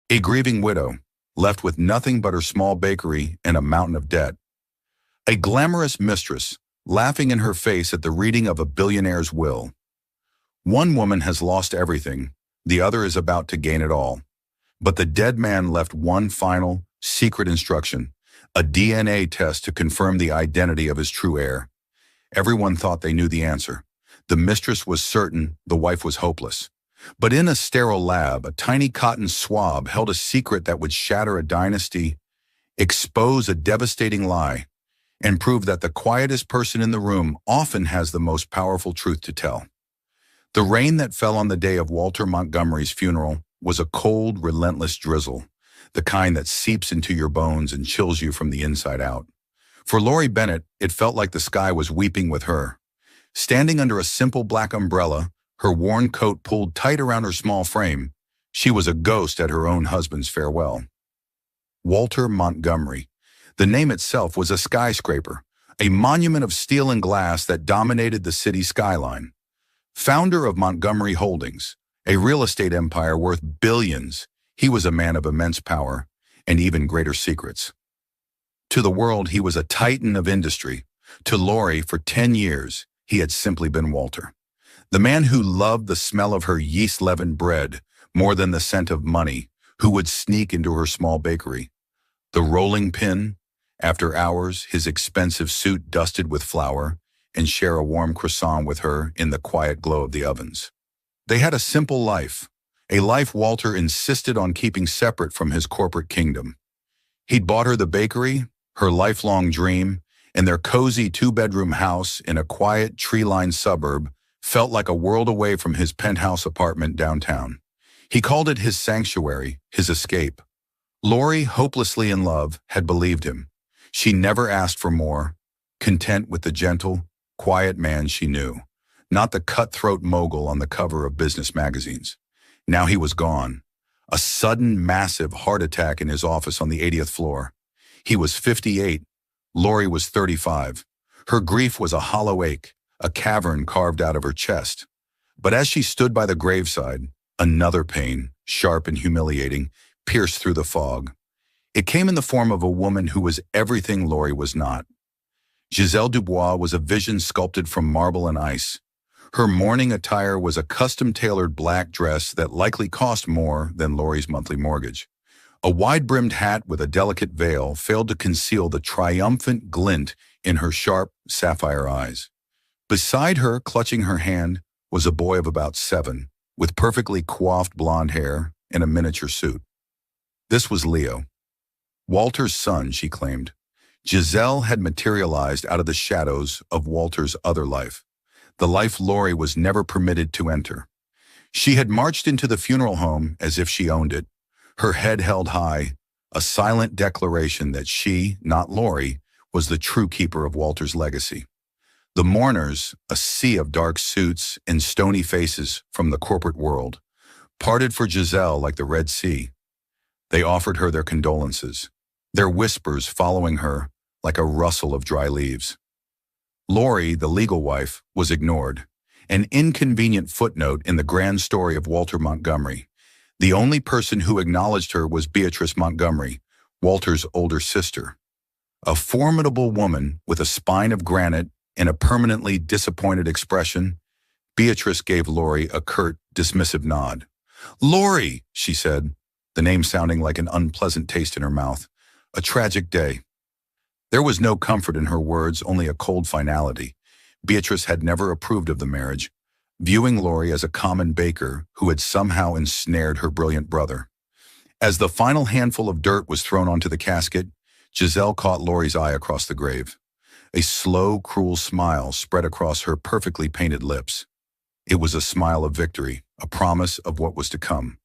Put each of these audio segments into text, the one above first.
A grieving widow, left with nothing but her small bakery and a mountain of debt. A glamorous mistress, laughing in her face at the reading of a billionaire's will. One woman has lost everything, the other is about to gain it all. But the dead man left one final, secret instruction, a DNA test to confirm the identity of his true heir. Everyone thought they knew the answer. The mistress was certain, the wife was hopeless. But in a sterile lab, a tiny cotton swab held a secret that would shatter a dynasty, expose a devastating lie, and prove that the quietest person in the room often has the most powerful truth to tell. The rain that fell on the day of Walter Montgomery's funeral was a cold, relentless drizzle, the kind that seeps into your bones and chills you from the inside out. For Lori Bennett, it felt like the sky was weeping with her. Standing under a simple black umbrella, her worn coat pulled tight around her small frame, she was a ghost at her own husband's farewell. Walter Montgomery. The name itself was a skyscraper, a monument of steel and glass that dominated the city skyline. Founder of Montgomery Holdings, a real estate empire worth billions, he was a man of immense power and even greater secrets. To the world, he was a titan of industry. To Lori, for 10 years, he had simply been Walter. The man who loved the smell of her yeast-leavened bread more than the scent of money, who would sneak into her small bakery. The rolling pin, after hours, his expensive suit dusted with flour, and share a warm croissant with her in the quiet glow of the ovens. They had a simple life, a life Walter insisted on keeping separate from his corporate kingdom. He'd bought her the bakery, her lifelong dream, and their cozy two-bedroom house in a quiet, tree-lined suburb felt like a world away from his penthouse apartment downtown. He called it his sanctuary, his escape. Lori, hopelessly in love, had believed him. She never asked for more, content with the gentle, quiet man she knew, not the cutthroat mogul on the cover of business magazines. Now he was gone. A sudden, massive heart attack in his office on the 80th floor. He was 58. Lori was 35. Her grief was a hollow ache, a cavern carved out of her chest. But as she stood by the graveside, another pain, sharp and humiliating, pierced through the fog. It came in the form of a woman who was everything Lori was not. Giselle Dubois was a vision sculpted from marble and ice. Her mourning attire was a custom-tailored black dress that likely cost more than Lori's monthly mortgage. A wide-brimmed hat with a delicate veil failed to conceal the triumphant glint in her sharp, sapphire eyes. Beside her, clutching her hand, was a boy of about 7, with perfectly coiffed blonde hair and a miniature suit. This was Leo. Walter's son, she claimed. Giselle had materialized out of the shadows of Walter's other life, the life Lori was never permitted to enter. She had marched into the funeral home as if she owned it, her head held high, a silent declaration that she, not Lori, was the true keeper of Walter's legacy. The mourners, a sea of dark suits and stony faces from the corporate world, parted for Giselle like the Red Sea. They offered her their condolences, their whispers following her like a rustle of dry leaves. Lori, the legal wife, was ignored, an inconvenient footnote in the grand story of Walter Montgomery. The only person who acknowledged her was Beatrice Montgomery, Walter's older sister. A formidable woman with a spine of granite and a permanently disappointed expression, Beatrice gave Lori a curt, dismissive nod. "Lori," she said, the name sounding like an unpleasant taste in her mouth. "A tragic day." There was no comfort in her words, only a cold finality. Beatrice had never approved of the marriage, viewing Lori as a common baker who had somehow ensnared her brilliant brother. As the final handful of dirt was thrown onto the casket, Giselle caught Lori's eye across the grave. A slow, cruel smile spread across her perfectly painted lips. It was a smile of victory, a promise of what was to come.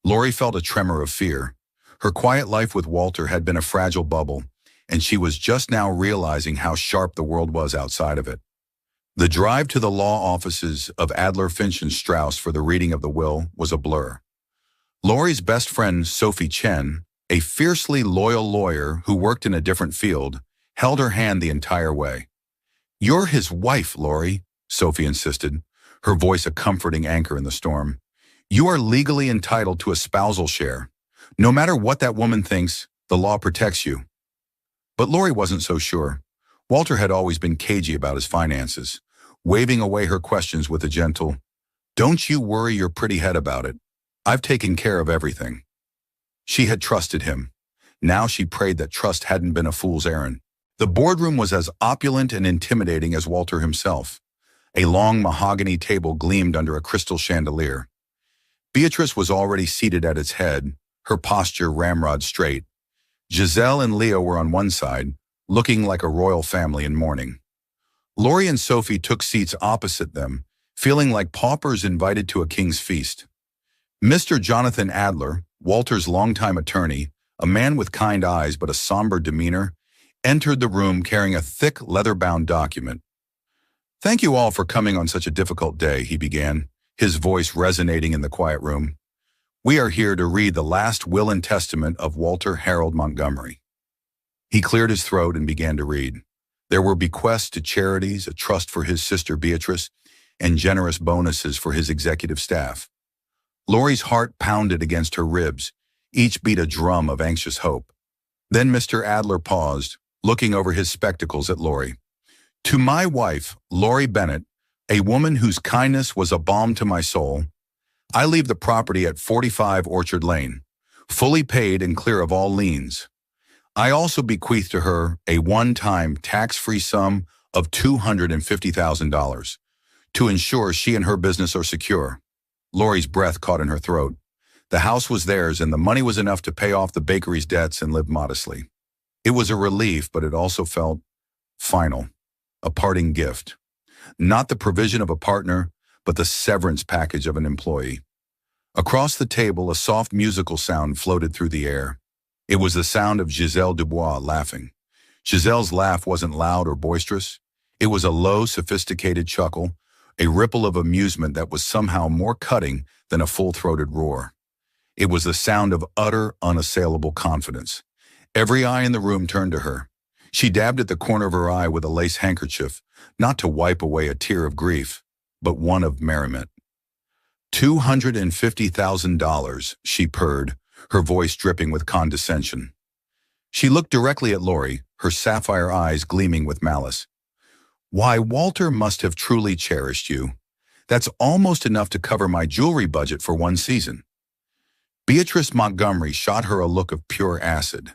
Lori felt a tremor of fear. Her quiet life with Walter had been a fragile bubble, and she was just now realizing how sharp the world was outside of it. The drive to the law offices of Adler, Finch and Strauss for the reading of the will was a blur. Lori's best friend, Sophie Chen, a fiercely loyal lawyer who worked in a different field, held her hand the entire way. "You're his wife, Lori," Sophie insisted, her voice a comforting anchor in the storm. "You are legally entitled to a spousal share. No matter what that woman thinks, the law protects you. But Lori wasn't so sure. Walter had always been cagey about his finances, waving away her questions with a gentle, "Don't you worry your pretty head about it. I've taken care of everything." She had trusted him. Now she prayed that trust hadn't been a fool's errand. The boardroom was as opulent and intimidating as Walter himself. A long mahogany table gleamed under a crystal chandelier. Beatrice was already seated at its head, her posture ramrod straight. Giselle and Leo were on one side, looking like a royal family in mourning. Lori and Sophie took seats opposite them, feeling like paupers invited to a king's feast. Mr. Jonathan Adler, Walter's longtime attorney, a man with kind eyes but a somber demeanor, entered the room carrying a thick leather-bound document. "Thank you all for coming on such a difficult day," he began, his voice resonating in the quiet room. "We are here to read the last will and testament of Walter Harold Montgomery." He cleared his throat and began to read. There were bequests to charities, a trust for his sister Beatrice, and generous bonuses for his executive staff. Lori's heart pounded against her ribs, each beat a drum of anxious hope. Then Mr. Adler paused, looking over his spectacles at Lori. "To my wife, Lori Bennett, a woman whose kindness was a balm to my soul, I leave the property at 45 Orchard Lane, fully paid and clear of all liens. I also bequeath to her a one-time tax-free sum of $250,000 to ensure she and her business are secure." Lori's breath caught in her throat. The house was theirs and the money was enough to pay off the bakery's debts and live modestly. It was a relief, but it also felt final, a parting gift. Not the provision of a partner, but the severance package of an employee. Across the table, a soft musical sound floated through the air. It was the sound of Giselle Dubois laughing. Giselle's laugh wasn't loud or boisterous. It was a low, sophisticated chuckle, a ripple of amusement that was somehow more cutting than a full-throated roar. It was the sound of utter, unassailable confidence. Every eye in the room turned to her. She dabbed at the corner of her eye with a lace handkerchief, not to wipe away a tear of grief, but one of merriment. $250,000, she purred, her voice dripping with condescension. She looked directly at Lori, her sapphire eyes gleaming with malice. "Why, Walter must have truly cherished you. That's almost enough to cover my jewelry budget for one season." Beatrice Montgomery shot her a look of pure acid.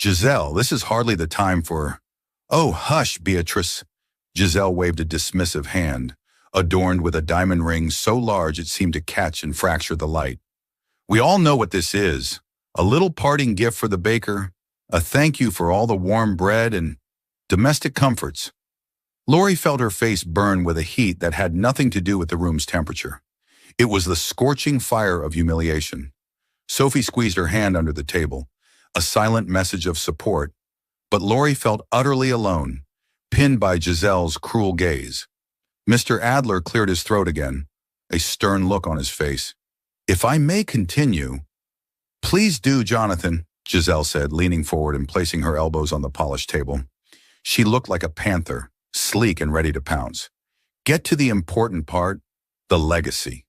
"Giselle, this is hardly the time for—" "Oh, hush, Beatrice." Giselle waved a dismissive hand, adorned with a diamond ring so large it seemed to catch and fracture the light. "We all know what this is. A little parting gift for the baker, a thank you for all the warm bread and domestic comforts." Lori felt her face burn with a heat that had nothing to do with the room's temperature. It was the scorching fire of humiliation. Sophie squeezed her hand under the table, a silent message of support, but Lori felt utterly alone, pinned by Giselle's cruel gaze. Mr. Adler cleared his throat again, a stern look on his face. "If I may continue—" "Please do, Jonathan," Giselle said, leaning forward and placing her elbows on the polished table. She looked like a panther, sleek and ready to pounce. "Get to the important part, the legacy."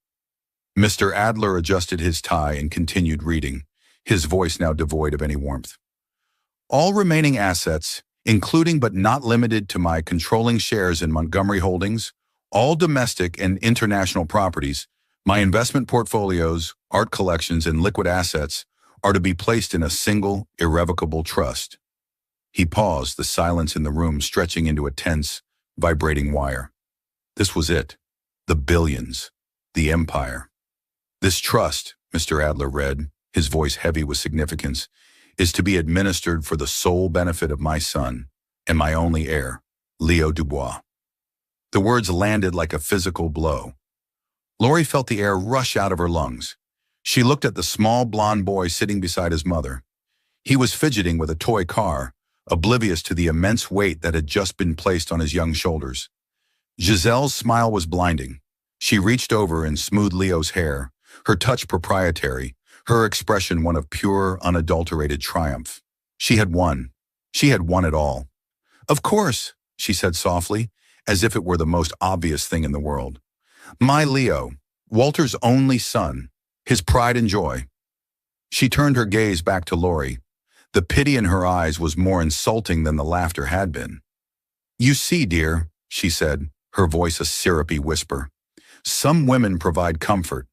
Mr. Adler adjusted his tie and continued reading, his voice now devoid of any warmth. "All remaining assets, including but not limited to my controlling shares in Montgomery Holdings, all domestic and international properties, my investment portfolios, art collections, and liquid assets are to be placed in a single, irrevocable trust." He paused, the silence in the room stretching into a tense, vibrating wire. This was it. The billions. The empire. "This trust," Mr. Adler read, his voice heavy with significance, "is to be administered for the sole benefit of my son and my only heir, Leo Dubois." The words landed like a physical blow. Lori felt the air rush out of her lungs. She looked at the small blond boy sitting beside his mother. He was fidgeting with a toy car, oblivious to the immense weight that had just been placed on his young shoulders. Giselle's smile was blinding. She reached over and smoothed Leo's hair, her touch proprietary, her expression one of pure, unadulterated triumph. She had won. She had won it all. "Of course," she said softly, as if it were the most obvious thing in the world. "My Leo, Walter's only son, his pride and joy." She turned her gaze back to Lori. The pity in her eyes was more insulting than the laughter had been. "You see, dear," she said, her voice a syrupy whisper, "some women provide comfort.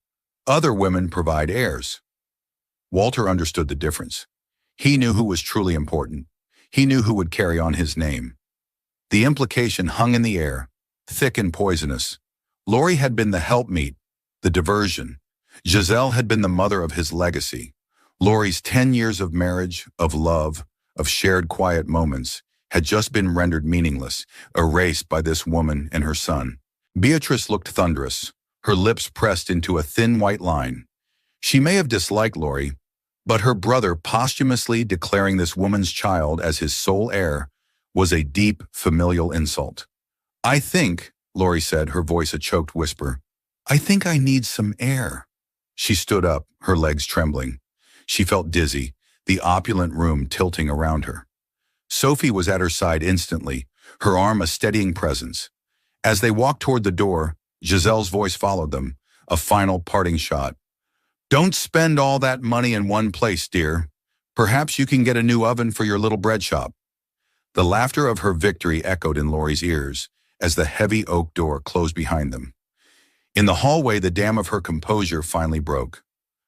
Other women provide heirs." Walter understood the difference. He knew who was truly important. He knew who would carry on his name. The implication hung in the air, thick and poisonous. Lori had been the helpmeet, the diversion. Giselle had been the mother of his legacy. Lori's 10 years of marriage, of love, of shared quiet moments, had just been rendered meaningless, erased by this woman and her son. Beatrice looked thunderous, her lips pressed into a thin white line. She may have disliked Lori, but her brother posthumously declaring this woman's child as his sole heir was a deep, familial insult. "I think," Lori said, her voice a choked whisper, "I think I need some air." She stood up, her legs trembling. She felt dizzy, the opulent room tilting around her. Sophie was at her side instantly, her arm a steadying presence. As they walked toward the door, Giselle's voice followed them, a final parting shot. "Don't spend all that money in one place, dear. Perhaps you can get a new oven for your little bread shop." The laughter of her victory echoed in Lori's ears as the heavy oak door closed behind them. In the hallway, the dam of her composure finally broke.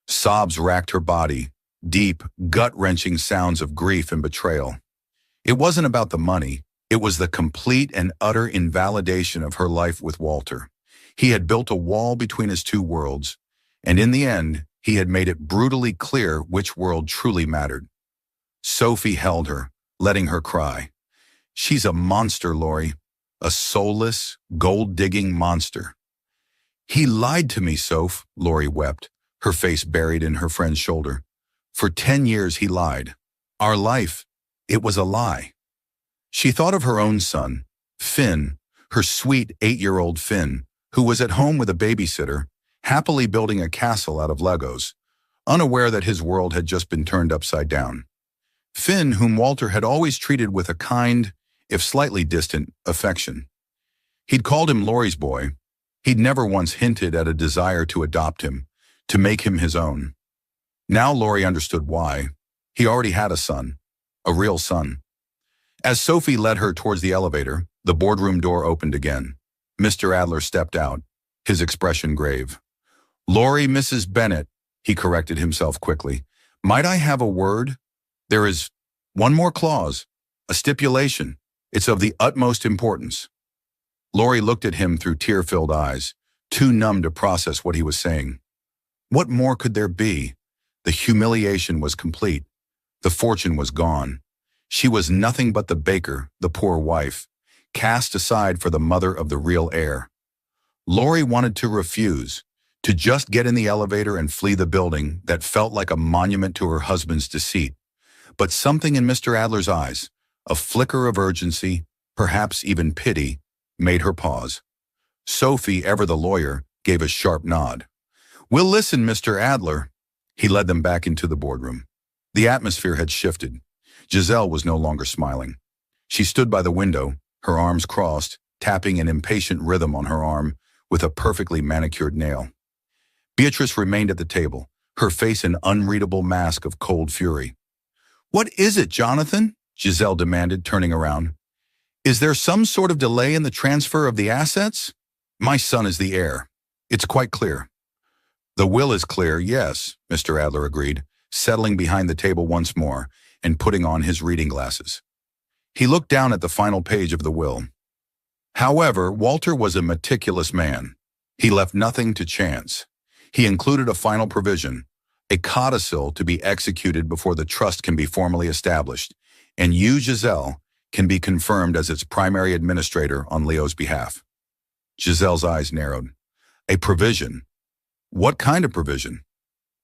Sobs racked her body, deep, gut-wrenching sounds of grief and betrayal. It wasn't about the money. It was the complete and utter invalidation of her life with Walter. He had built a wall between his two worlds, and in the end, he had made it brutally clear which world truly mattered. Sophie held her, letting her cry. "She's a monster, Lori. A soulless, gold-digging monster." "He lied to me, Soph," Lori wept, her face buried in her friend's shoulder. "For 10 years he lied. Our life, it was a lie." She thought of her own son, Finn, her sweet 8-year-old Finn, who was at home with a babysitter, happily building a castle out of Legos, unaware that his world had just been turned upside down. Finn, whom Walter had always treated with a kind, if slightly distant, affection. He'd called him Lori's boy. He'd never once hinted at a desire to adopt him, to make him his own. Now Lori understood why. He already had a son, a real son. As Sophie led her towards the elevator, the boardroom door opened again. Mr. Adler stepped out, his expression grave. "Lori, Mrs. Bennett," he corrected himself quickly. "Might I have a word? There is one more clause, a stipulation. It's of the utmost importance." Lori looked at him through tear-filled eyes, too numb to process what he was saying. What more could there be? The humiliation was complete. The fortune was gone. She was nothing but the baker, the poor wife, cast aside for the mother of the real heir. Lori wanted to refuse, to just get in the elevator and flee the building that felt like a monument to her husband's deceit. But something in Mr. Adler's eyes, a flicker of urgency, perhaps even pity, made her pause. Sophie, ever the lawyer, gave a sharp nod. "We'll listen, Mr. Adler." He led them back into the boardroom. The atmosphere had shifted. Giselle was no longer smiling. She stood by the window, her arms crossed, tapping an impatient rhythm on her arm with a perfectly manicured nail. Beatrice remained at the table, her face an unreadable mask of cold fury. "What is it, Jonathan?" Giselle demanded, turning around. "Is there some sort of delay in the transfer of the assets?" "My son is the heir. It's quite clear." "The will is clear, yes," Mr. Adler agreed, settling behind the table once more and putting on his reading glasses. He looked down at the final page of the will. However, Walter was a meticulous man. He left nothing to chance. He included a final provision, a codicil to be executed before the trust can be formally established, and you, Giselle, can be confirmed as its primary administrator on Leo's behalf. Giselle's eyes narrowed. A provision? What kind of provision?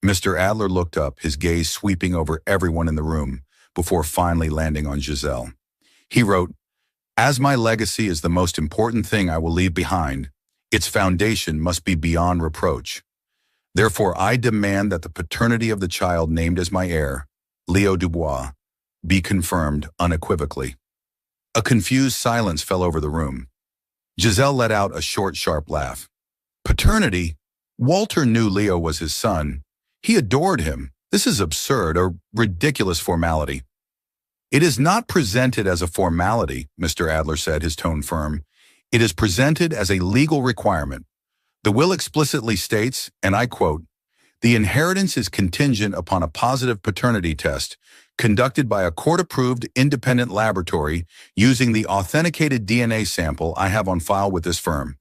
Mr. Adler looked up, his gaze sweeping over everyone in the room, before finally landing on Giselle. He wrote, "As my legacy is the most important thing I will leave behind, its foundation must be beyond reproach. Therefore, I demand that the paternity of the child named as my heir, Leo Dubois, be confirmed unequivocally." A confused silence fell over the room. Giselle let out a short, sharp laugh. "Paternity? Walter knew Leo was his son. He adored him. This is absurd, a ridiculous formality. It is not presented as a formality, Mr. Adler said, his tone firm. It is presented as a legal requirement. The will explicitly states, and I quote, "The inheritance is contingent upon a positive paternity test conducted by a court-approved independent laboratory using the authenticated DNA sample I have on file with this firm."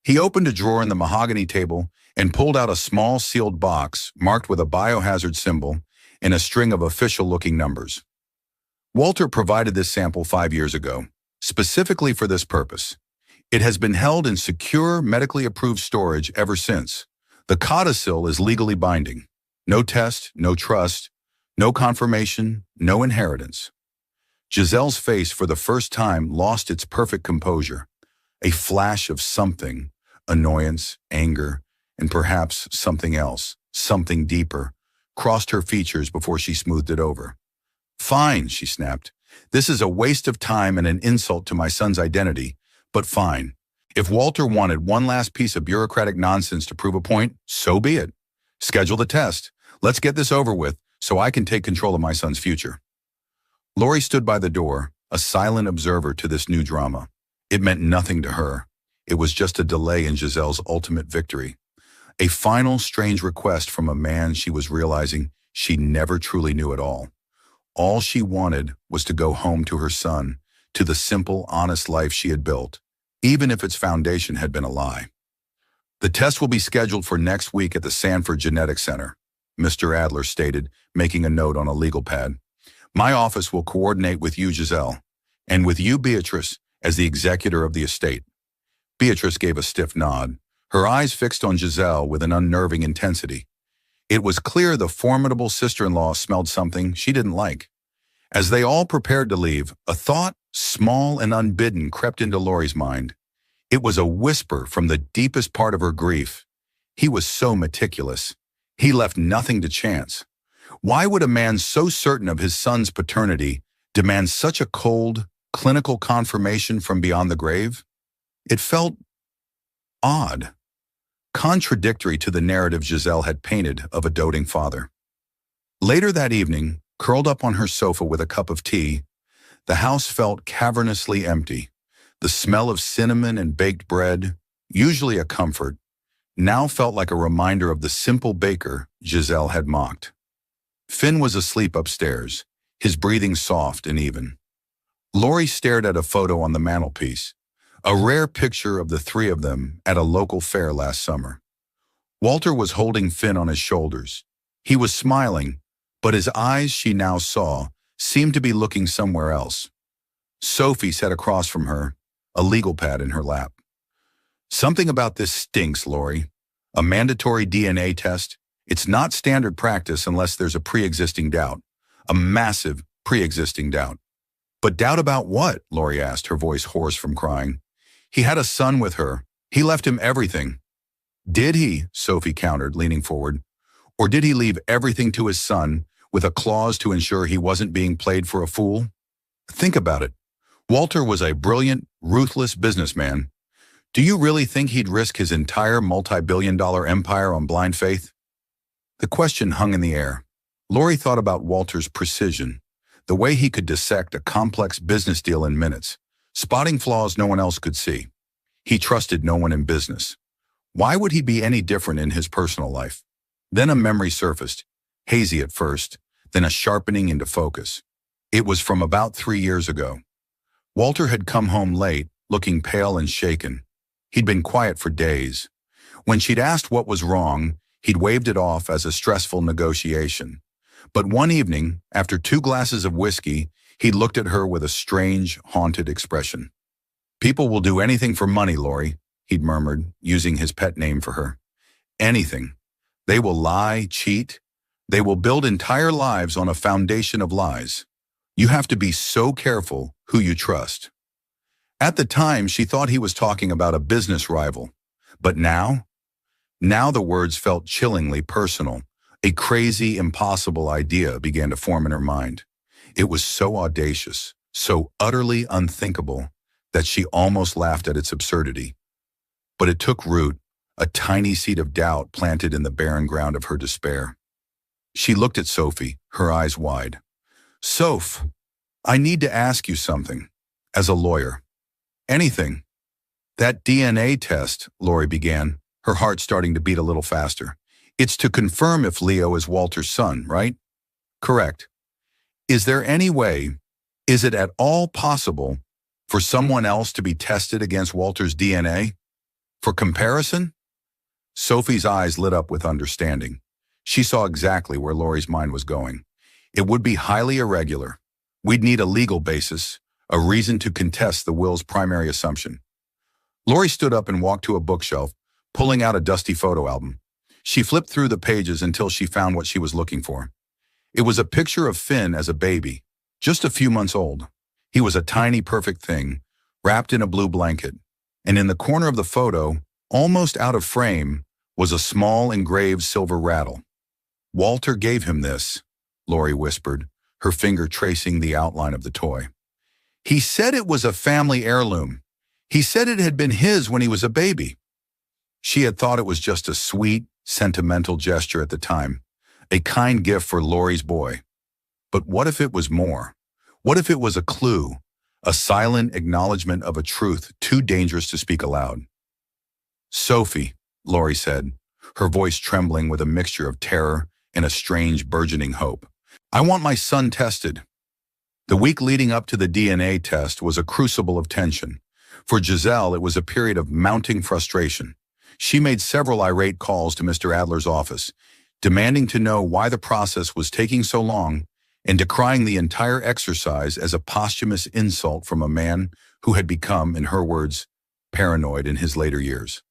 He opened a drawer in the mahogany table and pulled out a small sealed box marked with a biohazard symbol and a string of official-looking numbers. Walter provided this sample 5 years ago, specifically for this purpose. It has been held in secure, medically approved storage ever since. The codicil is legally binding. No test, no trust, no confirmation, no inheritance. Giselle's face for the first time lost its perfect composure. A flash of something, annoyance, anger, and perhaps something else, something deeper, crossed her features before she smoothed it over. "Fine," she snapped. "This is a waste of time and an insult to my son's identity, but fine. If Walter wanted one last piece of bureaucratic nonsense to prove a point, so be it. Schedule the test. Let's get this over with so I can take control of my son's future." Lori stood by the door, a silent observer to this new drama. It meant nothing to her. It was just a delay in Giselle's ultimate victory. A final strange request from a man she was realizing she never truly knew at all. All she wanted was to go home to her son, to the simple, honest life she had built, even if its foundation had been a lie. "The test will be scheduled for next week at the Sanford Genetics Center," Mr. Adler stated, making a note on a legal pad. "My office will coordinate with you, Giselle, and with you, Beatrice, as the executor of the estate." Beatrice gave a stiff nod, her eyes fixed on Giselle with an unnerving intensity. It was clear the formidable sister-in-law smelled something she didn't like. As they all prepared to leave, a thought, small and unbidden, crept into Lori's mind. It was a whisper from the deepest part of her grief. He was so meticulous. He left nothing to chance. Why would a man so certain of his son's paternity demand such a cold, clinical confirmation from beyond the grave? It felt odd, contradictory to the narrative Giselle had painted of a doting father. Later that evening, curled up on her sofa with a cup of tea, the house felt cavernously empty. The smell of cinnamon and baked bread, usually a comfort, now felt like a reminder of the simple baker Giselle had mocked. Finn was asleep upstairs, his breathing soft and even. Lori stared at a photo on the mantelpiece, a rare picture of the three of them at a local fair last summer. Walter was holding Finn on his shoulders. He was smiling, but his eyes, she now saw, seemed to be looking somewhere else. Sophie sat across from her, a legal pad in her lap. "Something about this stinks, Lori. A mandatory DNA test. It's not standard practice unless there's a pre-existing doubt. A massive pre-existing doubt." "But doubt about what?" Lori asked, her voice hoarse from crying. "He had a son with her. He left him everything." "Did he?" Sophie countered, leaning forward. "Or did he leave everything to his son with a clause to ensure he wasn't being played for a fool? Think about it. Walter was a brilliant, ruthless businessman. Do you really think he'd risk his entire multi-billion-dollar empire on blind faith?" The question hung in the air. Lori thought about Walter's precision, the way he could dissect a complex business deal in minutes, spotting flaws no one else could see. He trusted no one in business. Why would he be any different in his personal life? Then a memory surfaced, hazy at first, then a sharpening into focus. It was from about 3 years ago. Walter had come home late, looking pale and shaken. He'd been quiet for days. When she'd asked what was wrong, he'd waved it off as a stressful negotiation. But one evening, after 2 glasses of whiskey, he looked at her with a strange, haunted expression. "People will do anything for money, Lori," he'd murmured, using his pet name for her. "Anything. They will lie, cheat. They will build entire lives on a foundation of lies. You have to be so careful who you trust." At the time, she thought he was talking about a business rival. But now the words felt chillingly personal. A crazy, impossible idea began to form in her mind. It was so audacious, so utterly unthinkable, that she almost laughed at its absurdity. But it took root, a tiny seed of doubt planted in the barren ground of her despair. She looked at Sophie, her eyes wide. "Soph, I need to ask you something. As a lawyer. Anything." "That DNA test," Lori began, her heart starting to beat a little faster. "It's to confirm if Leo is Walter's son, right?" "Correct. Is there any way, is it at all possible, for someone else to be tested against Walter's DNA? For comparison?" Sophie's eyes lit up with understanding. She saw exactly where Lori's mind was going. It would be highly irregular. We'd need a legal basis, a reason to contest the will's primary assumption. Lori stood up and walked to a bookshelf, pulling out a dusty photo album. She flipped through the pages until she found what she was looking for. It was a picture of Finn as a baby, just a few months old. He was a tiny, perfect thing, wrapped in a blue blanket. And in the corner of the photo, almost out of frame, was a small engraved silver rattle. "Walter gave him this," Lori whispered, her finger tracing the outline of the toy. "He said it was a family heirloom. He said it had been his when he was a baby." She had thought it was just a sweet, sentimental gesture at the time, a kind gift for Lori's boy. But what if it was more? What if it was a clue, a silent acknowledgement of a truth too dangerous to speak aloud? "Sophie," Lori said, her voice trembling with a mixture of terror and a strange burgeoning hope, "I want my son tested." The week leading up to the DNA test was a crucible of tension. For Giselle, it was a period of mounting frustration. She made several irate calls to Mr. Adler's office, demanding to know why the process was taking so long and decrying the entire exercise as a posthumous insult from a man who had become, in her words, paranoid in his later years.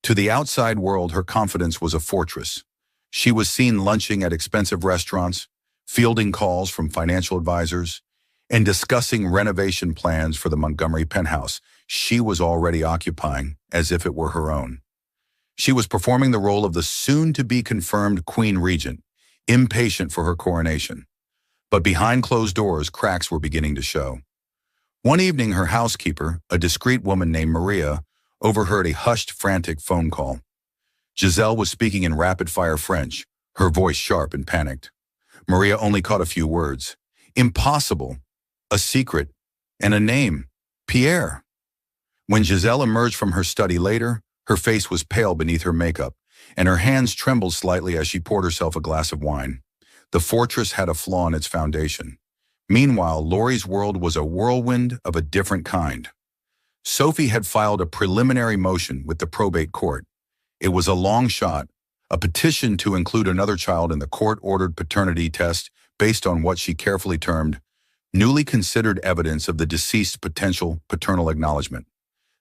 To the outside world, her confidence was a fortress. She was seen lunching at expensive restaurants, fielding calls from financial advisors, and discussing renovation plans for the Montgomery penthouse she was already occupying as if it were her own. She was performing the role of the soon-to-be-confirmed Queen Regent, impatient for her coronation. But behind closed doors, cracks were beginning to show. One evening, her housekeeper, a discreet woman named Maria, overheard a hushed, frantic phone call. Giselle was speaking in rapid-fire French, her voice sharp and panicked. Maria only caught a few words. "Impossible. A secret. And a name. Pierre." When Giselle emerged from her study later, her face was pale beneath her makeup, and her hands trembled slightly as she poured herself a glass of wine. The fortress had a flaw in its foundation. Meanwhile, Lori's world was a whirlwind of a different kind. Sophie had filed a preliminary motion with the probate court. It was a long shot, a petition to include another child in the court-ordered paternity test based on what she carefully termed newly considered evidence of the deceased's potential paternal acknowledgement.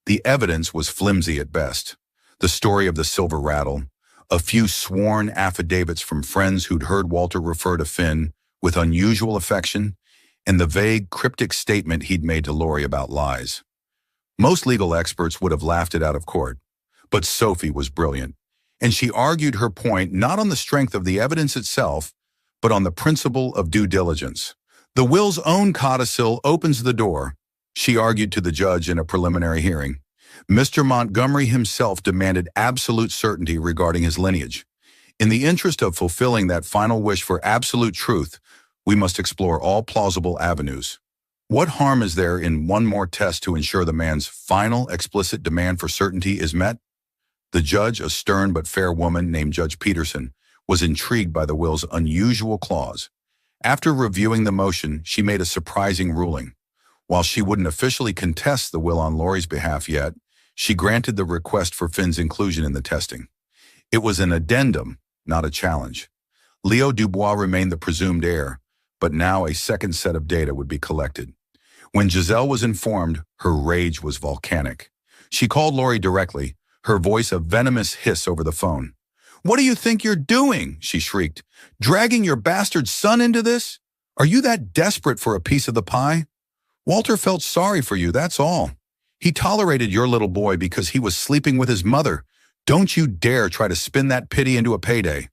The evidence was flimsy at best. The story of the silver rattle, a few sworn affidavits from friends who'd heard Walter refer to Finn with unusual affection, and the vague, cryptic statement he'd made to Lori about lies. Most legal experts would have laughed it out of court, but Sophie was brilliant, and she argued her point not on the strength of the evidence itself, but on the principle of due diligence. "The will's own codicil opens the door," she argued to the judge in a preliminary hearing. "Mr. Montgomery himself demanded absolute certainty regarding his lineage. In the interest of fulfilling that final wish for absolute truth, we must explore all plausible avenues. What harm is there in one more test to ensure the man's final explicit demand for certainty is met?" The judge, a stern but fair woman named Judge Peterson, was intrigued by the will's unusual clause. After reviewing the motion, she made a surprising ruling. While she wouldn't officially contest the will on Lori's behalf yet, she granted the request for Finn's inclusion in the testing. It was an addendum, not a challenge. Leo Dubois remained the presumed heir, but now a second set of data would be collected. When Giselle was informed, her rage was volcanic. She called Lori directly, her voice a venomous hiss over the phone. "What do you think you're doing?" she shrieked. "Dragging your bastard son into this? Are you that desperate for a piece of the pie? Walter felt sorry for you, that's all. He tolerated your little boy because he was sleeping with his mother. Don't you dare try to spin that pity into a payday."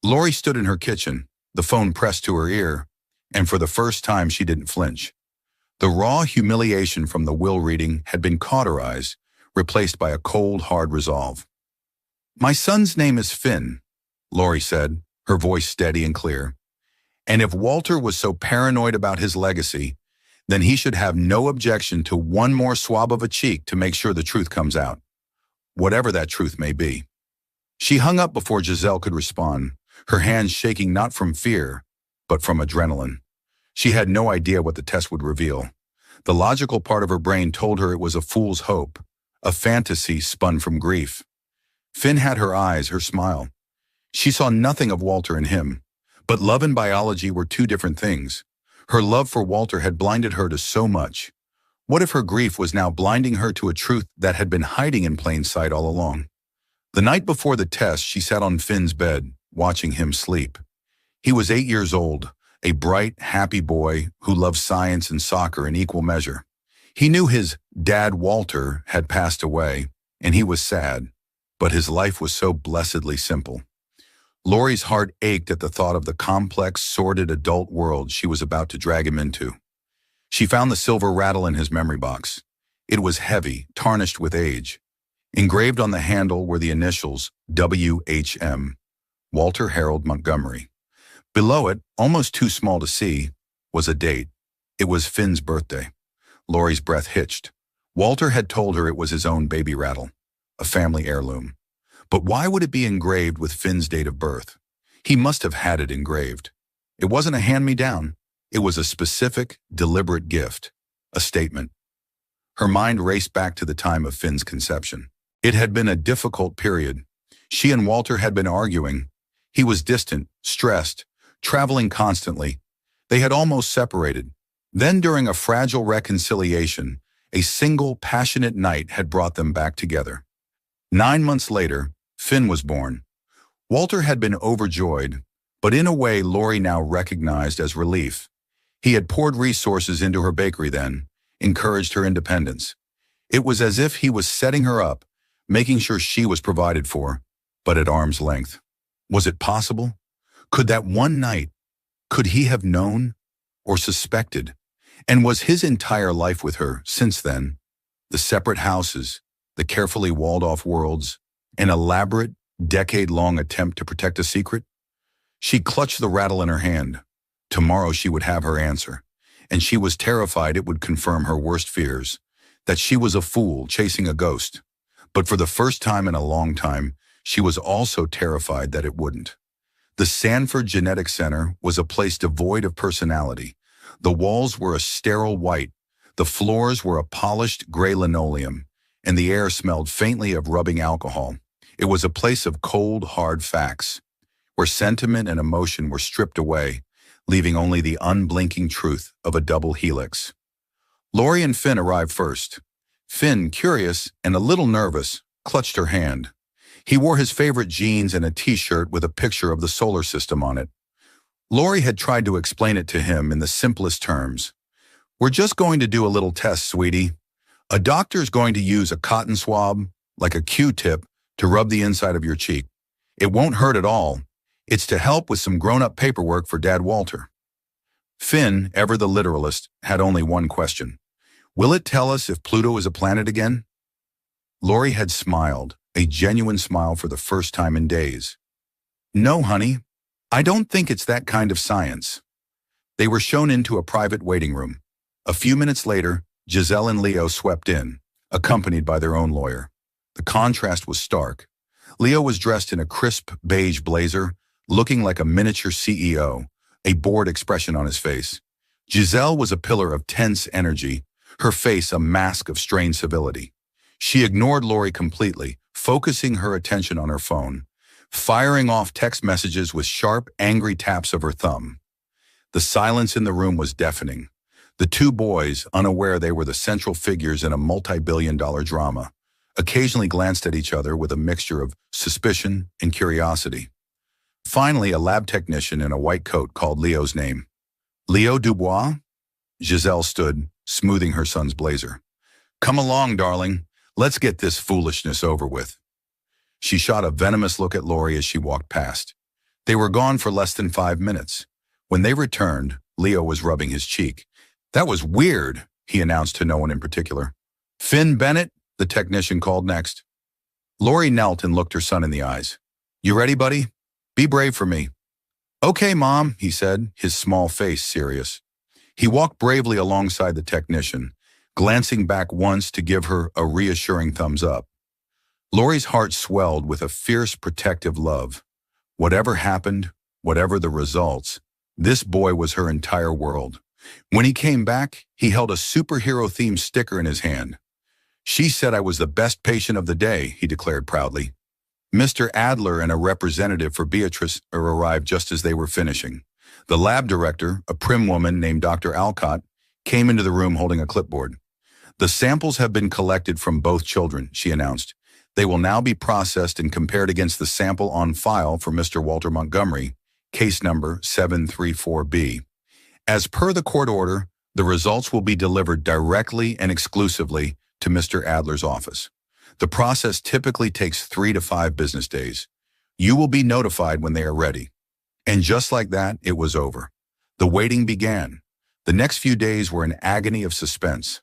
Lori stood in her kitchen, the phone pressed to her ear, and for the first time she didn't flinch. The raw humiliation from the will reading had been cauterized, replaced by a cold, hard resolve. "My son's name is Finn," Lori said, her voice steady and clear. And if Walter was so paranoid about his legacy, then he should have no objection to one more swab of a cheek to make sure the truth comes out, whatever that truth may be. She hung up before Giselle could respond, her hands shaking not from fear, but from adrenaline. She had no idea what the test would reveal. The logical part of her brain told her it was a fool's hope, a fantasy spun from grief. Finn had her eyes, her smile. She saw nothing of Walter in him, but love and biology were two different things. Her love for Walter had blinded her to so much. What if her grief was now blinding her to a truth that had been hiding in plain sight all along? The night before the test, she sat on Finn's bed, watching him sleep. He was 8 years old, a bright, happy boy who loved science and soccer in equal measure. He knew his dad, Walter, had passed away, and he was sad, but his life was so blessedly simple. Laurie's heart ached at the thought of the complex, sordid adult world she was about to drag him into. She found the silver rattle in his memory box. It was heavy, tarnished with age. Engraved on the handle were the initials WHM, Walter Harold Montgomery. Below it, almost too small to see, was a date. It was Finn's birthday. Laurie's breath hitched. Walter had told her it was his own baby rattle, a family heirloom. But why would it be engraved with Finn's date of birth? He must have had it engraved. It wasn't a hand-me-down. It was a specific, deliberate gift, a statement. Her mind raced back to the time of Finn's conception. It had been a difficult period. She and Walter had been arguing. He was distant, stressed, traveling constantly. They had almost separated. Then, during a fragile reconciliation, a single, passionate night had brought them back together. 9 months later, Finn was born. Walter had been overjoyed, but in a way Laurie now recognized as relief. He had poured resources into her bakery then, encouraged her independence. It was as if he was setting her up, making sure she was provided for, but at arm's length. Was it possible? Could that one night, could he have known or suspected? And was his entire life with her since then? The separate houses, the carefully walled-off worlds, an elaborate, decade-long attempt to protect a secret? She clutched the rattle in her hand. Tomorrow she would have her answer, and she was terrified it would confirm her worst fears, that she was a fool chasing a ghost. But for the first time in a long time, she was also terrified that it wouldn't. The Sanford Genetic Center was a place devoid of personality. The walls were a sterile white, the floors were a polished gray linoleum, and the air smelled faintly of rubbing alcohol. It was a place of cold, hard facts, where sentiment and emotion were stripped away, leaving only the unblinking truth of a double helix. Laurie and Finn arrived first. Finn, curious and a little nervous, clutched her hand. He wore his favorite jeans and a t-shirt with a picture of the solar system on it. Laurie had tried to explain it to him in the simplest terms. "We're just going to do a little test, sweetie. A doctor's going to use a cotton swab, like a Q-tip, to rub the inside of your cheek. It won't hurt at all. It's to help with some grown-up paperwork for Dad Walter." Finn, ever the literalist, had only one question. "Will it tell us if Pluto is a planet again?" Laurie had smiled, a genuine smile for the first time in days. "No, honey. I don't think it's that kind of science." They were shown into a private waiting room. A few minutes later, Giselle and Leo swept in, accompanied by their own lawyer. The contrast was stark. Leo was dressed in a crisp beige blazer, looking like a miniature CEO, a bored expression on his face. Giselle was a pillar of tense energy, her face a mask of strained civility. She ignored Laurie completely, focusing her attention on her phone, firing off text messages with sharp, angry taps of her thumb. The silence in the room was deafening. The two boys, unaware they were the central figures in a multi-billion-dollar drama, occasionally glanced at each other with a mixture of suspicion and curiosity. Finally, a lab technician in a white coat called Leo's name. "Leo Dubois?" Giselle stood, smoothing her son's blazer. "Come along, darling. Let's get this foolishness over with." She shot a venomous look at Laurie as she walked past. They were gone for less than 5 minutes. When they returned, Leo was rubbing his cheek. "That was weird," he announced to no one in particular. "Finn Bennett?" the technician called next. Laurie knelt and looked her son in the eyes. "You ready, buddy? Be brave for me." Okay, Mom, he said, his small face serious. He walked bravely alongside the technician, glancing back once to give her a reassuring thumbs up. Lori's heart swelled with a fierce protective love. Whatever happened, whatever the results, this boy was her entire world. When he came back, he held a superhero-themed sticker in his hand. She said I was the best patient of the day, he declared proudly. Mr. Adler and a representative for Beatrice arrived just as they were finishing. The lab director, a prim woman named Dr. Alcott, came into the room holding a clipboard. The samples have been collected from both children, she announced. They will now be processed and compared against the sample on file for Mr. Walter Montgomery, case number 734B. As per the court order, the results will be delivered directly and exclusively to Mr. Adler's office. The process typically takes 3 to 5 business days. You will be notified when they are ready. And just like that, it was over. The waiting began. The next few days were an agony of suspense.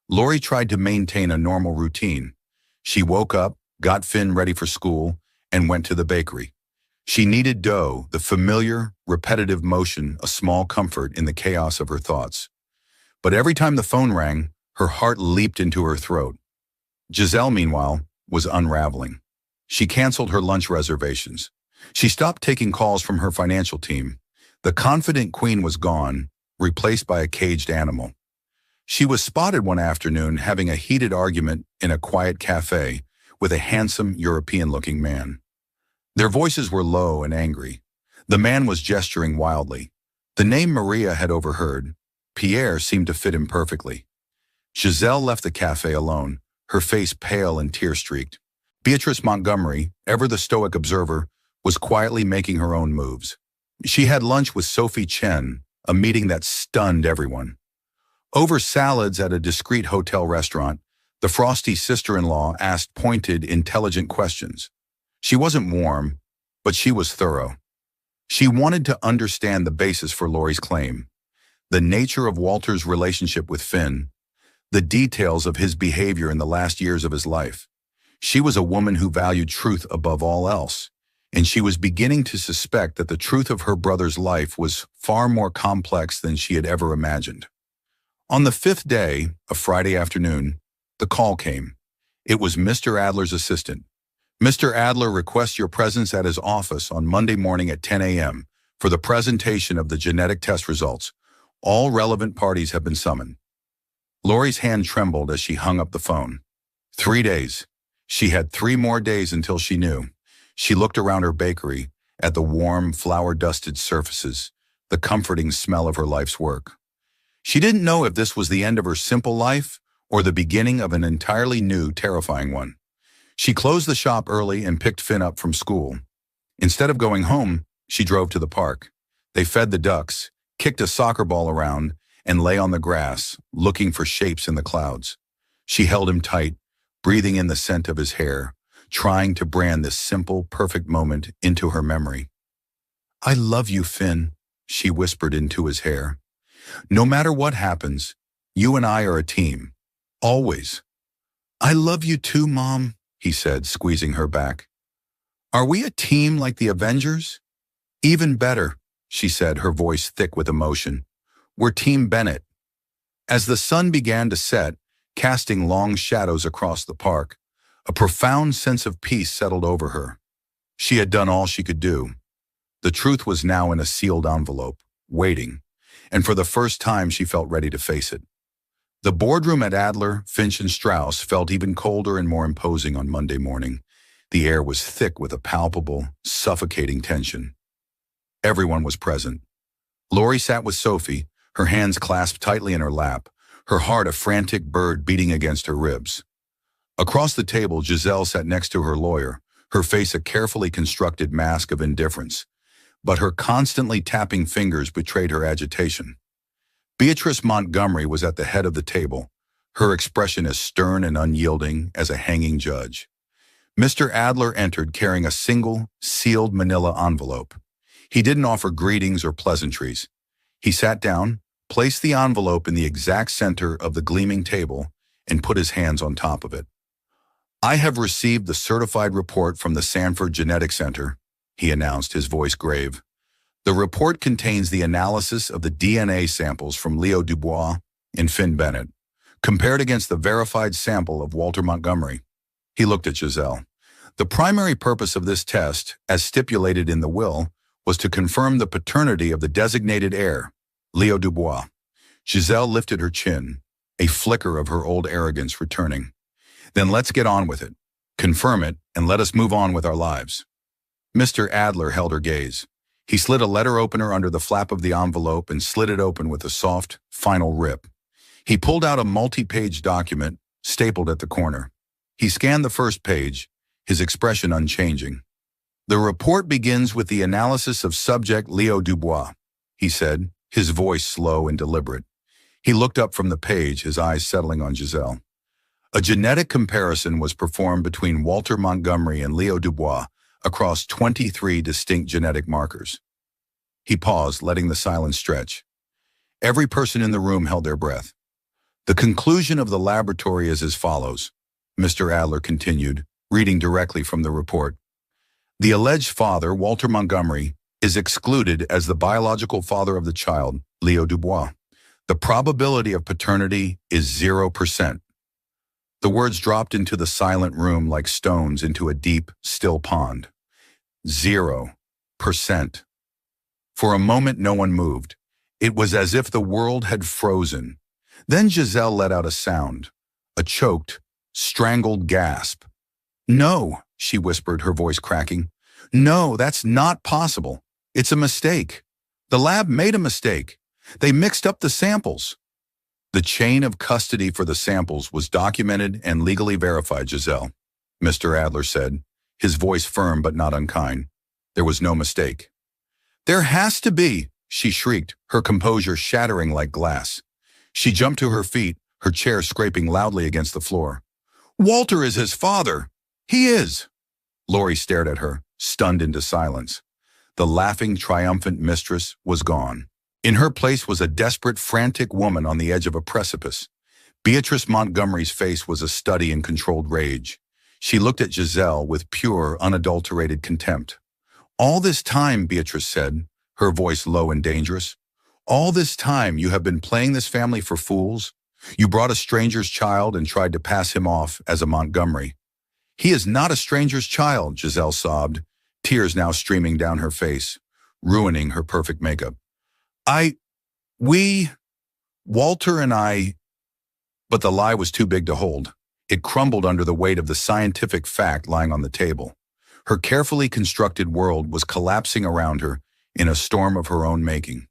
Lori tried to maintain a normal routine. She woke up, got Finn ready for school, and went to the bakery. She kneaded dough, the familiar, repetitive motion, a small comfort in the chaos of her thoughts. But every time the phone rang, her heart leaped into her throat. Giselle, meanwhile, was unraveling. She canceled her lunch reservations. She stopped taking calls from her financial team. The confident queen was gone, replaced by a caged animal. She was spotted one afternoon having a heated argument in a quiet cafe with a handsome European-looking man. Their voices were low and angry. The man was gesturing wildly. The name Maria had overheard. Pierre seemed to fit him perfectly. Giselle left the cafe alone, her face pale and tear-streaked. Beatrice Montgomery, ever the stoic observer, was quietly making her own moves. She had lunch with Sophie Chen, a meeting that stunned everyone. Over salads at a discreet hotel restaurant, the frosty sister-in-law asked pointed, intelligent questions. She wasn't warm, but she was thorough. She wanted to understand the basis for Lori's claim, the nature of Walter's relationship with Finn, the details of his behavior in the last years of his life. She was a woman who valued truth above all else, and she was beginning to suspect that the truth of her brother's life was far more complex than she had ever imagined. On the 5th day, a Friday afternoon, the call came. It was Mr. Adler's assistant. Mr. Adler requests your presence at his office on Monday morning at 10 a.m. for the presentation of the genetic test results. All relevant parties have been summoned. Lori's hand trembled as she hung up the phone. 3 days. She had 3 more days until she knew. She looked around her bakery, at the warm, flour-dusted surfaces, the comforting smell of her life's work. She didn't know if this was the end of her simple life or the beginning of an entirely new, terrifying one. She closed the shop early and picked Finn up from school. Instead of going home, she drove to the park. They fed the ducks, kicked a soccer ball around, and lay on the grass, looking for shapes in the clouds. She held him tight, breathing in the scent of his hair, trying to brand this simple, perfect moment into her memory. "I love you, Finn," she whispered into his hair. "No matter what happens, you and I are a team. Always." "I love you too, Mom," he said, squeezing her back. "Are we a team like the Avengers?" "Even better," she said, her voice thick with emotion. "We're Team Bennett." As the sun began to set, casting long shadows across the park, a profound sense of peace settled over her. She had done all she could do. The truth was now in a sealed envelope, waiting, and for the first time she felt ready to face it. The boardroom at Adler, Finch and Strauss felt even colder and more imposing on Monday morning. The air was thick with a palpable, suffocating tension. Everyone was present. Lori sat with Sophie, her hands clasped tightly in her lap, her heart a frantic bird beating against her ribs. Across the table, Giselle sat next to her lawyer, her face a carefully constructed mask of indifference, but her constantly tapping fingers betrayed her agitation. Beatrice Montgomery was at the head of the table, her expression as stern and unyielding as a hanging judge. Mr. Adler entered carrying a single, sealed manila envelope. He didn't offer greetings or pleasantries. He sat down, placed the envelope in the exact center of the gleaming table, and put his hands on top of it. "I have received the certified report from the Sanford Genetic Center," he announced, his voice grave. The report contains the analysis of the DNA samples from Leo Dubois and Finn Bennett, compared against the verified sample of Walter Montgomery. He looked at Giselle. The primary purpose of this test, as stipulated in the will, was to confirm the paternity of the designated heir, Leo Dubois. Giselle lifted her chin, a flicker of her old arrogance returning. Then let's get on with it. Confirm it, and let us move on with our lives. Mr. Adler held her gaze. He slid a letter opener under the flap of the envelope and slid it open with a soft, final rip. He pulled out a multi-page document, stapled at the corner. He scanned the first page, his expression unchanging. The report begins with the analysis of subject Leo Dubois, he said, his voice slow and deliberate. He looked up from the page, his eyes settling on Giselle. A genetic comparison was performed between Walter Montgomery and Leo Dubois across 23 distinct genetic markers. He paused, letting the silence stretch. Every person in the room held their breath. The conclusion of the laboratory is as follows, Mr. Adler continued, reading directly from the report. The alleged father, Walter Montgomery, is excluded as the biological father of the child, Leo Dubois. The probability of paternity is 0%. The words dropped into the silent room like stones into a deep, still pond. 0%. For a moment, no one moved. It was as if the world had frozen. Then Giselle let out a sound, a choked, strangled gasp. No, she whispered, her voice cracking. No, that's not possible. It's a mistake. The lab made a mistake. They mixed up the samples. The chain of custody for the samples was documented and legally verified, Giselle, Mr. Adler said, his voice firm but not unkind. There was no mistake. There has to be, she shrieked, her composure shattering like glass. She jumped to her feet, her chair scraping loudly against the floor. Walter is his father. He is. Laurie stared at her, stunned into silence. The laughing, triumphant mistress was gone. In her place was a desperate, frantic woman on the edge of a precipice. Beatrice Montgomery's face was a study in controlled rage. She looked at Giselle with pure, unadulterated contempt. All this time, Beatrice said, her voice low and dangerous, all this time you have been playing this family for fools? You brought a stranger's child and tried to pass him off as a Montgomery. He is not a stranger's child, Giselle sobbed, tears now streaming down her face, ruining her perfect makeup. Walter and I, but the lie was too big to hold. It crumbled under the weight of the scientific fact lying on the table. Her carefully constructed world was collapsing around her in a storm of her own making.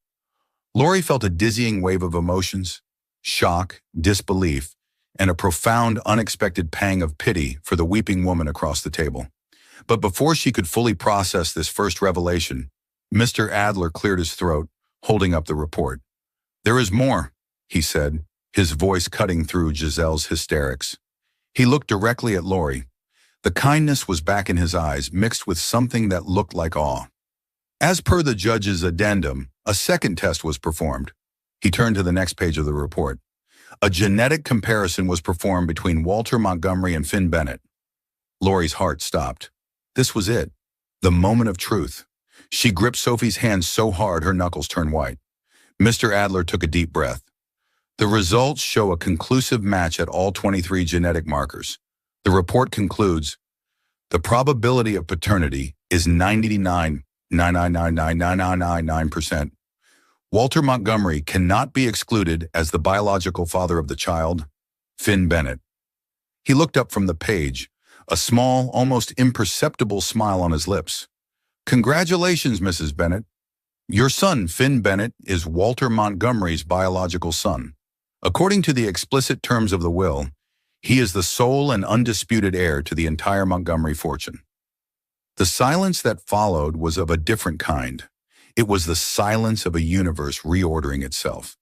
Laurie felt a dizzying wave of emotions, shock, disbelief, and a profound, unexpected pang of pity for the weeping woman across the table. But before she could fully process this first revelation, Mr. Adler cleared his throat, holding up the report. There is more, he said, his voice cutting through Giselle's hysterics. He looked directly at Laurie. The kindness was back in his eyes, mixed with something that looked like awe. As per the judge's addendum, a second test was performed. He turned to the next page of the report. A genetic comparison was performed between Walter Montgomery and Finn Bennett. Laurie's heart stopped. This was it, the moment of truth. She gripped Sophie's hand so hard her knuckles turned white. Mr. Adler took a deep breath. The results show a conclusive match at all 23 genetic markers. The report concludes, the probability of paternity is 99.9999999%. Walter Montgomery cannot be excluded as the biological father of the child, Finn Bennett. He looked up from the page, a small, almost imperceptible smile on his lips. Congratulations, Mrs. Bennett. Your son, Finn Bennett, is Walter Montgomery's biological son. According to the explicit terms of the will, he is the sole and undisputed heir to the entire Montgomery fortune. The silence that followed was of a different kind. It was the silence of a universe reordering itself.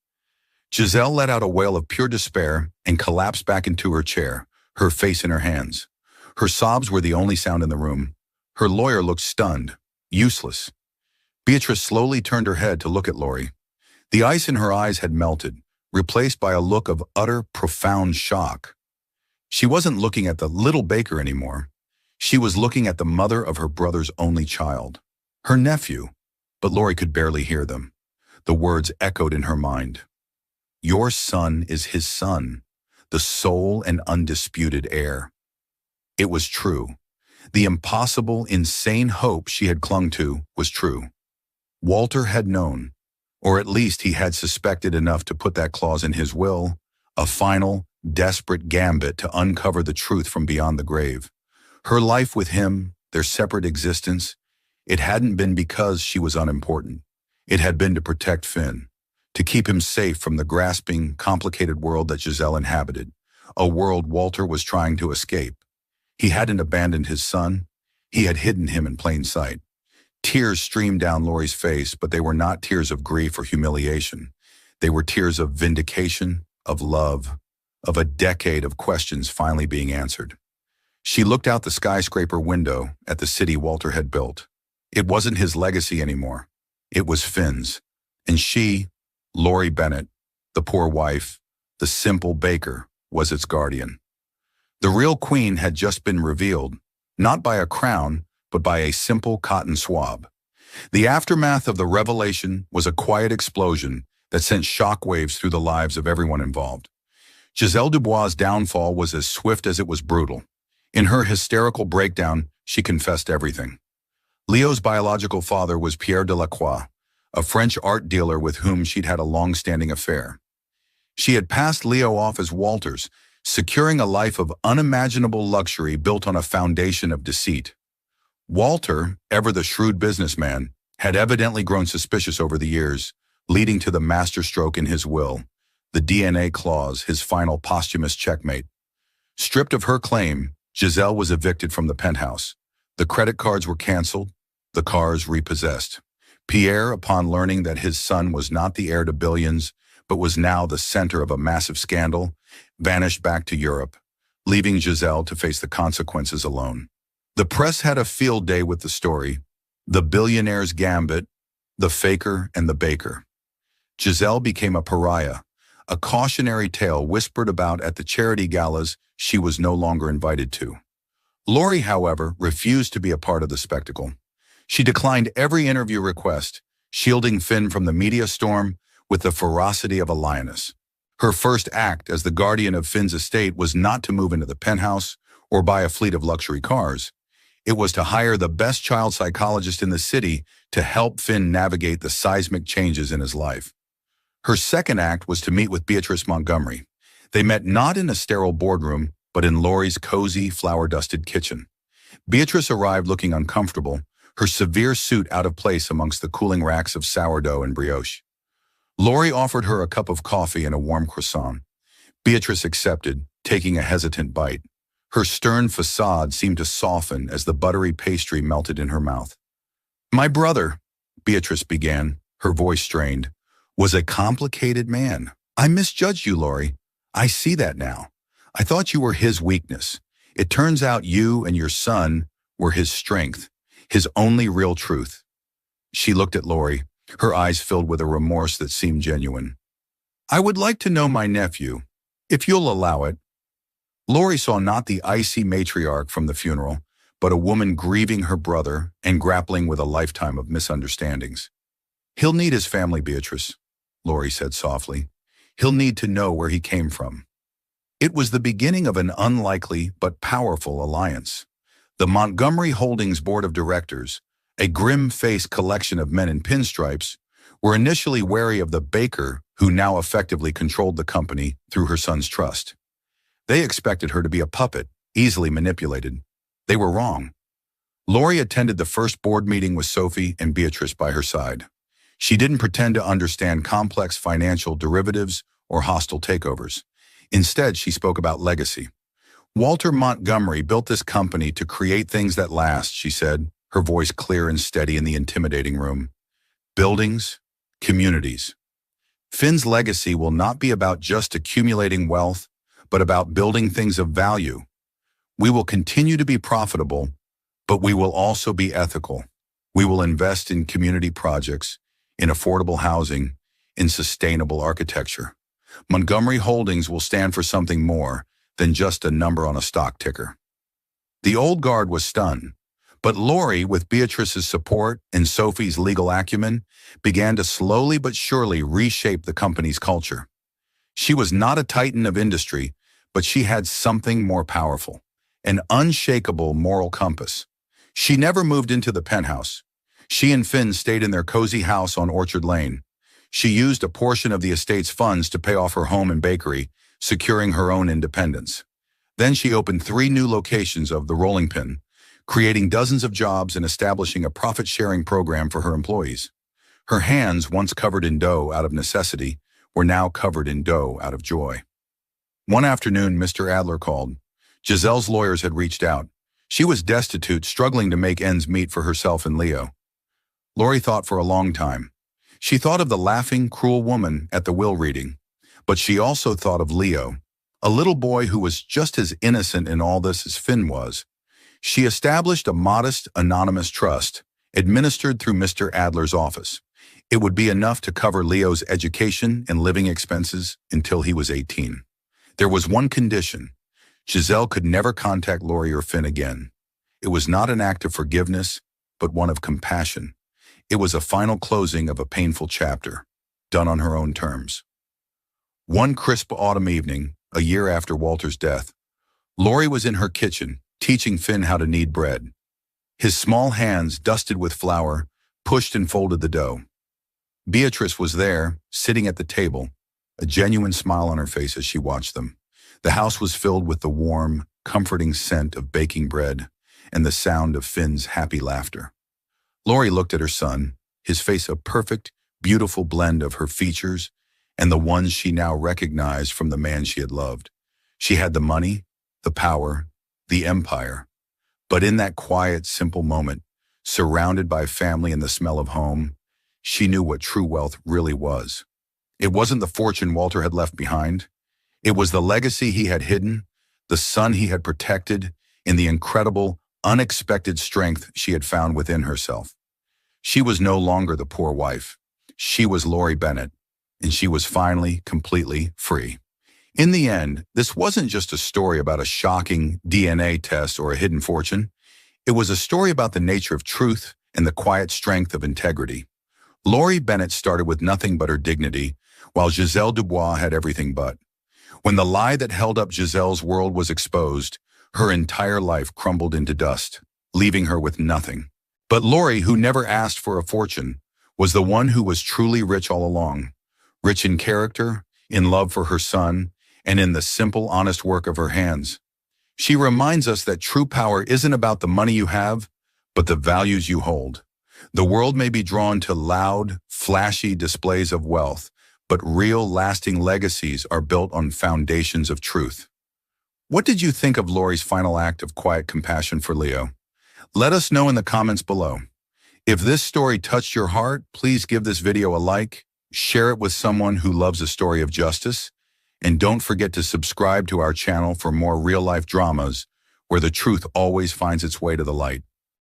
Giselle let out a wail of pure despair and collapsed back into her chair, her face in her hands. Her sobs were the only sound in the room. Her lawyer looked stunned, useless. Beatrice slowly turned her head to look at Laurie. The ice in her eyes had melted, replaced by a look of utter, profound shock. She wasn't looking at the little baker anymore. She was looking at the mother of her brother's only child, her nephew. but Lori could barely hear them. The words echoed in her mind. Your son is his son, the sole and undisputed heir. It was true. The impossible, insane hope she had clung to was true. Walter had known, or at least he had suspected enough to put that clause in his will, a final, desperate gambit to uncover the truth from beyond the grave. Her life with him, their separate existence, it hadn't been because she was unimportant. It had been to protect Finn, to keep him safe from the grasping, complicated world that Giselle inhabited, a world Walter was trying to escape. He hadn't abandoned his son. He had hidden him in plain sight. Tears streamed down Lori's face, but they were not tears of grief or humiliation. They were tears of vindication, of love, of a decade of questions finally being answered. She looked out the skyscraper window at the city Walter had built. It wasn't his legacy anymore. It was Finn's. And she, Lori Bennett, the poor wife, the simple baker, was its guardian. The real queen had just been revealed, not by a crown, but by a simple cotton swab. The aftermath of the revelation was a quiet explosion that sent shockwaves through the lives of everyone involved. Giselle Dubois' downfall was as swift as it was brutal. In her hysterical breakdown, she confessed everything. Leo's biological father was Pierre Delacroix, a French art dealer with whom she'd had a long-standing affair. She had passed Leo off as Walter's, securing a life of unimaginable luxury built on a foundation of deceit. Walter, ever the shrewd businessman, had evidently grown suspicious over the years, leading to the masterstroke in his will, the DNA clause, his final posthumous checkmate. Stripped of her claim, Giselle was evicted from the penthouse. The credit cards were canceled, the cars repossessed. Pierre, upon learning that his son was not the heir to billions, but was now the center of a massive scandal, vanished back to Europe, leaving Giselle to face the consequences alone. The press had a field day with the story, the billionaire's gambit, the faker and the baker. Giselle became a pariah, a cautionary tale whispered about at the charity galas she was no longer invited to. Lori, however, refused to be a part of the spectacle. She declined every interview request, shielding Finn from the media storm with the ferocity of a lioness. Her first act as the guardian of Finn's estate was not to move into the penthouse or buy a fleet of luxury cars. It was to hire the best child psychologist in the city to help Finn navigate the seismic changes in his life. Her second act was to meet with Beatrice Montgomery. They met not in a sterile boardroom, but in Lori's cozy, flour-dusted kitchen. Beatrice arrived looking uncomfortable, her severe suit out of place amongst the cooling racks of sourdough and brioche. Lori offered her a cup of coffee and a warm croissant. Beatrice accepted, taking a hesitant bite. Her stern facade seemed to soften as the buttery pastry melted in her mouth. My brother, Beatrice began, her voice strained, was a complicated man. I misjudged you, Lori. I see that now. I thought you were his weakness. It turns out you and your son were his strength, his only real truth. She looked at Lori, her eyes filled with a remorse that seemed genuine. I would like to know my nephew, if you'll allow it. Lori saw not the icy matriarch from the funeral, but a woman grieving her brother and grappling with a lifetime of misunderstandings. He'll need his family, Beatrice, Lori said softly. He'll need to know where he came from. It was the beginning of an unlikely but powerful alliance. The Montgomery Holdings Board of Directors, a grim-faced collection of men in pinstripes, were initially wary of the baker who now effectively controlled the company through her son's trust. They expected her to be a puppet, easily manipulated. They were wrong. Lori attended the first board meeting with Sophie and Beatrice by her side. She didn't pretend to understand complex financial derivatives or hostile takeovers. Instead, she spoke about legacy. Walter Montgomery built this company to create things that last, she said, her voice clear and steady in the intimidating room. Buildings, communities. Finn's legacy will not be about just accumulating wealth, but about building things of value. We will continue to be profitable, but we will also be ethical. We will invest in community projects, in affordable housing, in sustainable architecture. Montgomery Holdings will stand for something more than just a number on a stock ticker. The old guard was stunned, But Lori, with Beatrice's support and Sophie's legal acumen, began to slowly but surely reshape the company's culture. She was not a titan of industry, but she had something more powerful, an unshakable moral compass. She never moved into the penthouse. She and Finn stayed in their cozy house on Orchard Lane. She used a portion of the estate's funds to pay off her home and bakery, securing her own independence. Then she opened 3 new locations of the Rolling Pin, creating dozens of jobs and establishing a profit-sharing program for her employees. Her hands, once covered in dough out of necessity, were now covered in dough out of joy. One afternoon, Mr. Adler called. Giselle's lawyers had reached out. She was destitute, struggling to make ends meet for herself and Leo. Lori thought for a long time. She thought of the laughing, cruel woman at the will reading, but she also thought of Leo, a little boy who was just as innocent in all this as Finn was. She established a modest, anonymous trust, administered through Mr. Adler's office. It would be enough to cover Leo's education and living expenses until he was 18. There was one condition. Giselle could never contact Lori or Finn again. It was not an act of forgiveness, but one of compassion. It was a final closing of a painful chapter, done on her own terms. One crisp autumn evening, a year after Walter's death, Lori was in her kitchen, teaching Finn how to knead bread. His small hands, dusted with flour, pushed and folded the dough. Beatrice was there, sitting at the table, a genuine smile on her face as she watched them. The house was filled with the warm, comforting scent of baking bread and the sound of Finn's happy laughter. Lori looked at her son, his face a perfect, beautiful blend of her features and the ones she now recognized from the man she had loved. She had the money, the power, the empire. But in that quiet, simple moment, surrounded by family and the smell of home, she knew what true wealth really was. It wasn't the fortune Walter had left behind. It was the legacy he had hidden, the son he had protected, and the incredible, unexpected strength she had found within herself. She was no longer the poor wife. She was Lori Bennett, and she was finally, completely free. In the end, this wasn't just a story about a shocking DNA test or a hidden fortune. It was a story about the nature of truth and the quiet strength of integrity. Lori Bennett started with nothing but her dignity, while Giselle Dubois had everything but. When the lie that held up Giselle's world was exposed, her entire life crumbled into dust, leaving her with nothing. But Lori, who never asked for a fortune, was the one who was truly rich all along. Rich in character, in love for her son, and in the simple, honest work of her hands. She reminds us that true power isn't about the money you have, but the values you hold. The world may be drawn to loud, flashy displays of wealth, but real, lasting legacies are built on foundations of truth. What did you think of Lori's final act of quiet compassion for Leo? Let us know in the comments below. If this story touched your heart, please give this video a like, share it with someone who loves a story of justice, and don't forget to subscribe to our channel for more real-life dramas where the truth always finds its way to the light.